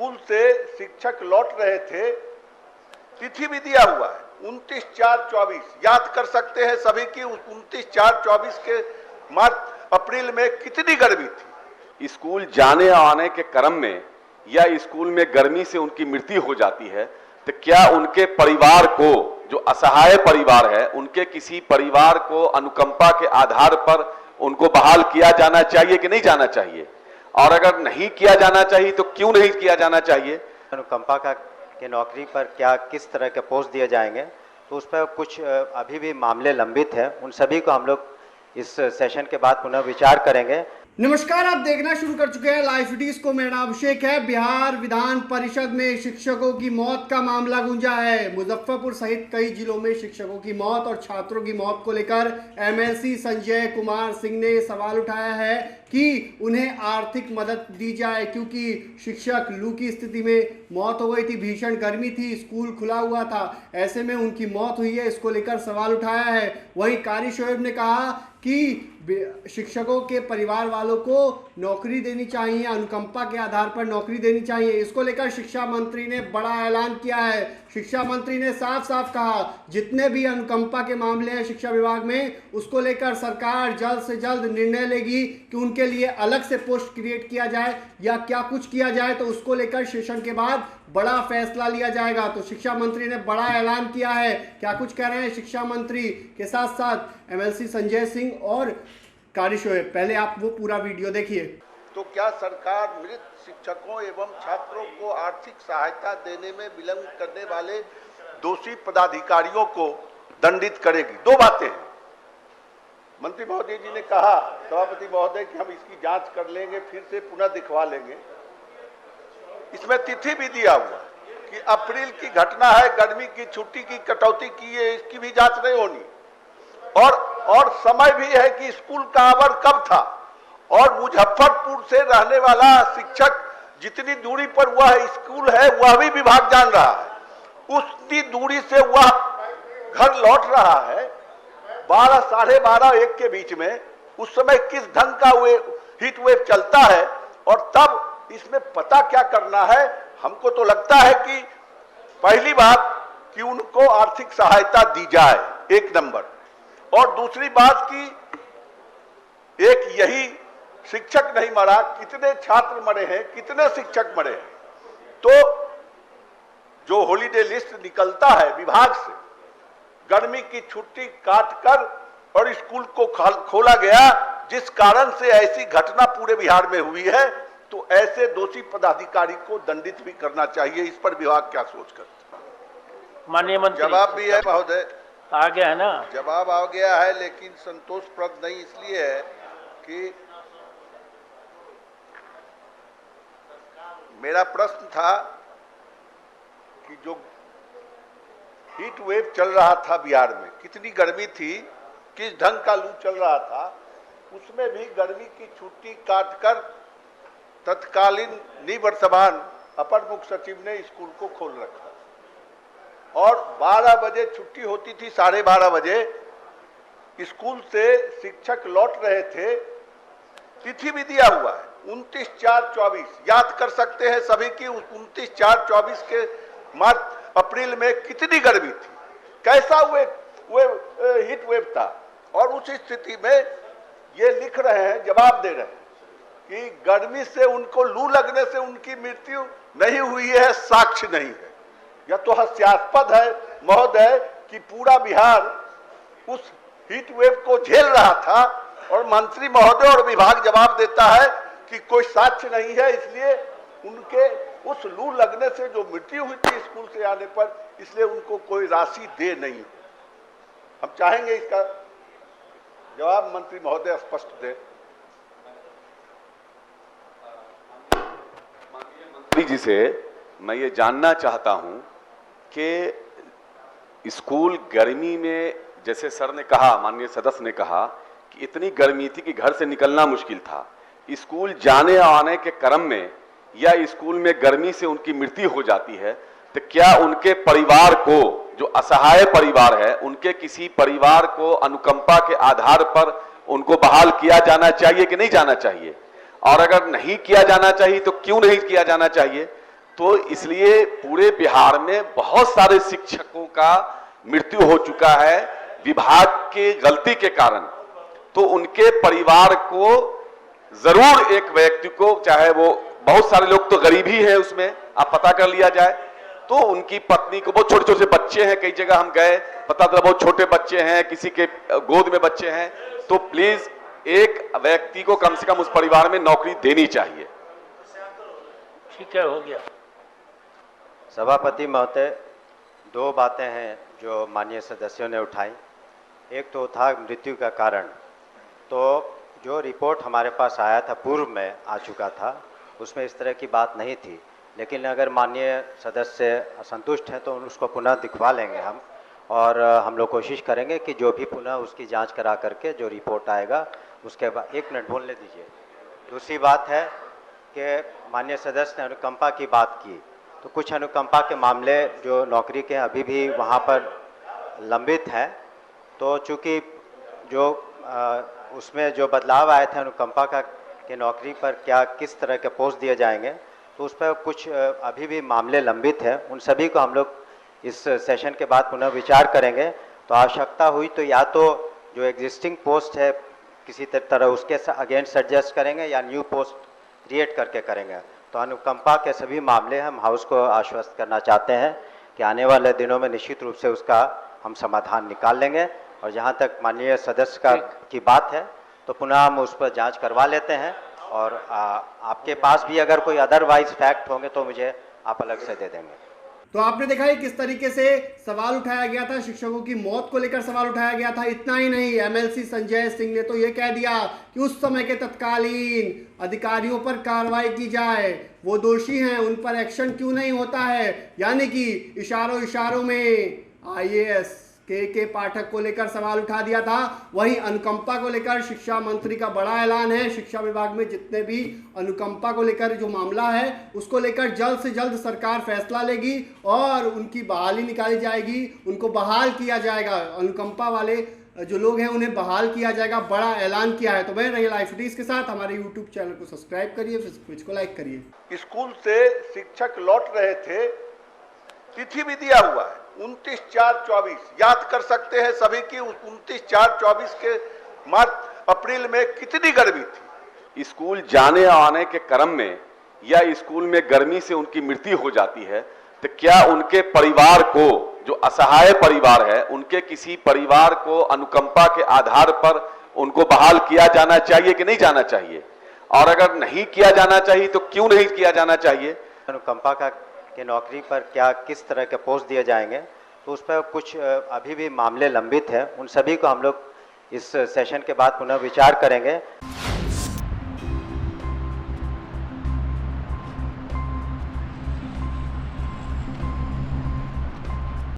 School से शिक्षक लौट रहे थे, तिथि भी दिया हुआ है 29/4/24। याद कर सकते हैं सभी की 29/4/24 के मार्च अप्रैल में कितनी गर्मी थी। स्कूल जाने आने के क्रम में या स्कूल में गर्मी से उनकी मृत्यु हो जाती है तो क्या उनके परिवार को, जो असहाय परिवार है, उनके किसी परिवार को अनुकंपा के आधार पर उनको बहाल किया जाना चाहिए कि नहीं जाना चाहिए? और अगर नहीं किया जाना चाहिए तो क्यों नहीं किया जाना चाहिए? अनुकंपा के नौकरी पर क्या किस तरह के पोस्ट दिए जाएंगे, तो उस पर कुछ अभी भी मामले लंबित हैं। उन सभी को हम लोग इस सेशन के बाद पुनः विचार करेंगे। नमस्कार, आप देखना शुरू कर चुके हैं लाइव वीडियोस को। मेरा नाम अभिषेक है। बिहार विधान परिषद में शिक्षकों की मौत का मामला गूंजा है। मुजफ्फरपुर सहित कई जिलों में शिक्षकों की मौत और छात्रों की मौत को लेकर एमएलसी संजय कुमार सिंह ने सवाल उठाया है कि उन्हें आर्थिक मदद दी जाए, क्योंकि शिक्षक लू की स्थिति में मौत हो गई थी, भीषण गर्मी थी, स्कूल खुला हुआ था, ऐसे में उनकी मौत हुई है। इसको लेकर सवाल उठाया है। वहीं कारी शोएब ने कहा कि शिक्षकों के परिवार वालों को नौकरी देनी चाहिए, अनुकंपा के आधार पर नौकरी देनी चाहिए। इसको लेकर शिक्षा मंत्री ने बड़ा ऐलान किया है। शिक्षा मंत्री ने साफ साफ कहा जितने भी अनुकंपा के मामले हैं शिक्षा विभाग में, उसको लेकर सरकार जल्द से जल्द निर्णय लेगी कि उनके लिए अलग से पोस्ट क्रिएट किया जाए या क्या कुछ किया जाए, तो उसको लेकर सेशन के बाद बड़ा फैसला लिया जाएगा। तो शिक्षा मंत्री ने बड़ा ऐलान किया है। क्या कुछ कह रहे हैं शिक्षा मंत्री के साथ साथ एमएलसी संजय सिंह और कारी शोएब, पहले आप वो पूरा वीडियो देखिए। तो क्या सरकार मृत शिक्षकों एवं छात्रों को आर्थिक सहायता देने में विलंब करने वाले दोषी पदाधिकारियों को दंडित करेगी? दो बातें हैं। मंत्री महोदय जी ने कहा, सभापति महोदय, कि हम इसकी जांच कर लेंगे, फिर से पुनः दिखवा लेंगे। इसमें तिथि भी दिया हुआ कि अप्रैल की घटना है, गर्मी की छुट्टी की कटौती की है, इसकी भी जांच नहीं होनी। और समय भी है कि स्कूल का आवर कब था, और मुजफ्फरपुर से रहने वाला शिक्षक जितनी दूरी पर वह स्कूल है वह भी विभाग जान रहा है। उतनी दूरी से वह घर लौट रहा है 12, साढ़े 12, 1 के बीच में। उस समय किस ढंग का हीट वेव चलता है, और तब इसमें पता क्या करना है। हमको तो लगता है कि पहली बात कि उनको आर्थिक सहायता दी जाए, एक नंबर। और दूसरी बात कि एक यही शिक्षक नहीं मरा, कितने छात्र मरे हैं, कितने शिक्षक मरे हैं। तो जो हॉलीडे लिस्ट निकलता है विभाग से, गर्मी की छुट्टी काटकर और स्कूल को खोला गया, जिस कारण से ऐसी घटना पूरे बिहार में हुई है, तो ऐसे दोषी पदाधिकारी को दंडित भी करना चाहिए। इस पर विभाग क्या सोच करता है? माननीय मंत्री, जवाब भी है महोदय, आ गया है ना? जवाब आ गया है, लेकिन संतोषप्रद नहीं इसलिए है कि मेरा प्रश्न था कि जो हीट वेव चल रहा था बिहार में, कितनी गर्मी थी, किस ढंग का लू चल रहा था, उसमें भी गर्मी की छुट्टी काटकर तत्कालीन निवर्तमान अपर मुख्य सचिव ने स्कूल को खोल रखा, और 12 बजे छुट्टी होती थी, 12:30 बजे स्कूल से शिक्षक लौट रहे थे। तिथि भी दिया हुआ है 29/4/24। याद कर सकते हैं सभी की 29/4/24 के मार्च अप्रैल में कितनी गर्मी थी, कैसा हीट वेव था। और उस स्थिति में ये लिख रहे हैं, जवाब दे रहे हैं कि गर्मी से उनको लू लगने से उनकी मृत्यु नहीं हुई है, साक्ष्य नहीं है। यह तो हास्यास्पद है महोदय कि पूरा बिहार उस हीट वेव को झेल रहा था, और मंत्री महोदय और विभाग जवाब देता है कि कोई साक्ष्य नहीं है, इसलिए उनके उस लू लगने से जो मृत्यु हुई थी स्कूल से आने पर, इसलिए उनको कोई राशि दे नहीं। हम चाहेंगे इसका जवाब मंत्री महोदय स्पष्ट दें। मंत्री जी से मैं ये जानना चाहता हूं कि स्कूल गर्मी में, जैसे सर ने कहा, माननीय सदस्य ने कहा कि इतनी गर्मी थी कि घर से निकलना मुश्किल था, स्कूल जाने आने के क्रम में या स्कूल में गर्मी से उनकी मृत्यु हो जाती है, तो क्या उनके परिवार को, जो असहाय परिवार है, उनके किसी परिवार को अनुकंपा के आधार पर उनको बहाल किया जाना चाहिए कि नहीं जाना चाहिए? और अगर नहीं किया जाना चाहिए तो क्यों नहीं किया जाना चाहिए? तो इसलिए पूरे बिहार में बहुत सारे शिक्षकों का मृत्यु हो चुका है विभाग के गलती के कारण। तो उनके परिवार को जरूर एक व्यक्ति को, चाहे वो बहुत सारे लोग तो गरीब ही है उसमें, आप पता कर लिया जाए, तो उनकी पत्नी को, बहुत छोटे छोटे बच्चे हैं, कई जगह हम गए पता चला बहुत छोटे बच्चे हैं, किसी के गोद में बच्चे हैं, तो प्लीज एक व्यक्ति को कम से कम उस परिवार में नौकरी देनी चाहिए। ठीक है, हो गया। सभापति महोदय, दो बातें हैं जो माननीय सदस्यों ने उठाई। एक तो था मृत्यु का कारण, तो जो रिपोर्ट हमारे पास आया था पूर्व में आ चुका था, उसमें इस तरह की बात नहीं थी, लेकिन अगर माननीय सदस्य असंतुष्ट हैं तो उसको पुनः दिखवा लेंगे हम, और हम लोग कोशिश करेंगे कि जो भी पुनः उसकी जांच करा करके जो रिपोर्ट आएगा उसके बाद। 1 मिनट बोलने दीजिए। दूसरी बात है कि माननीय सदस्य ने अनुकंपा की बात की, तो कुछ अनुकंपा के मामले जो नौकरी के अभी भी वहाँ पर लंबित हैं, तो चूँकि जो उसमें जो बदलाव आए थे अनुकंपा का कि नौकरी पर क्या किस तरह के पोस्ट दिए जाएंगे, तो उस पर कुछ अभी भी मामले लंबित हैं, उन सभी को हम लोग इस सेशन के बाद पुनः विचार करेंगे। तो आवश्यकता हुई तो या तो जो एग्जिस्टिंग पोस्ट है किसी तरह उसके अगेंस्ट एडजस्ट करेंगे या न्यू पोस्ट क्रिएट करके करेंगे। तो अनुकंपा के सभी मामले हम हाउस को आश्वस्त करना चाहते हैं कि आने वाले दिनों में निश्चित रूप से उसका हम समाधान निकाल लेंगे। और जहाँ तक माननीय सदस्य की बात है तो पुनः हम उस पर जांच करवा लेते हैं, और आपके पास भी अगर कोई अदरवाइज फैक्ट होंगे तो मुझे आप अलग से दे देंगे। तो आपने देखा है किस तरीके से सवाल उठाया गया था, शिक्षकों की मौत को लेकर सवाल उठाया गया था। इतना ही नहीं, एमएलसी संजय सिंह ने तो ये कह दिया कि उस समय के तत्कालीन अधिकारियों पर कार्रवाई की जाए, वो दोषी हैं, उन पर एक्शन क्यों नहीं होता है। यानी कि इशारों इशारों में आईएएस के पाठक को लेकर सवाल उठा दिया था। वहीं अनुकंपा को लेकर शिक्षा मंत्री का बड़ा ऐलान है, शिक्षा विभाग में जितने भी अनुकंपा को लेकर जो मामला है उसको लेकर जल्द से जल्द सरकार फैसला लेगी और उनकी बहाली निकाली जाएगी, उनको बहाल किया जाएगा। अनुकंपा वाले जो लोग हैं उन्हें बहाल किया जाएगा, बड़ा ऐलान किया है। तो बने रहिए लाइव फुटेज के साथ, हमारे यूट्यूब चैनल को सब्सक्राइब करिए, फेसबुक को लाइक करिए। स्कूल से शिक्षक लौट रहे थे, तिथि भी दिया हुआ है 29/4/24, याद कर सकते हैं सभी की 29/4/24 के मार्च अप्रैल में कितनी गर्मी थी। स्कूल जाने आने के क्रम में या स्कूल में गर्मी से उनकी मृत्यु हो जाती है, तो क्या उनके परिवार को, जो असहाय परिवार है, उनके किसी परिवार को अनुकंपा के आधार पर उनको बहाल किया जाना चाहिए कि नहीं जाना चाहिए? और अगर नहीं किया जाना चाहिए तो क्यों नहीं किया जाना चाहिए? अनुकंपा का कि नौकरी पर क्या किस तरह के पोस्ट दिए जाएंगे, तो उस पर कुछ अभी भी मामले लंबित हैं, उन सभी को हम लोग इस सेशन के बाद पुनः विचार करेंगे।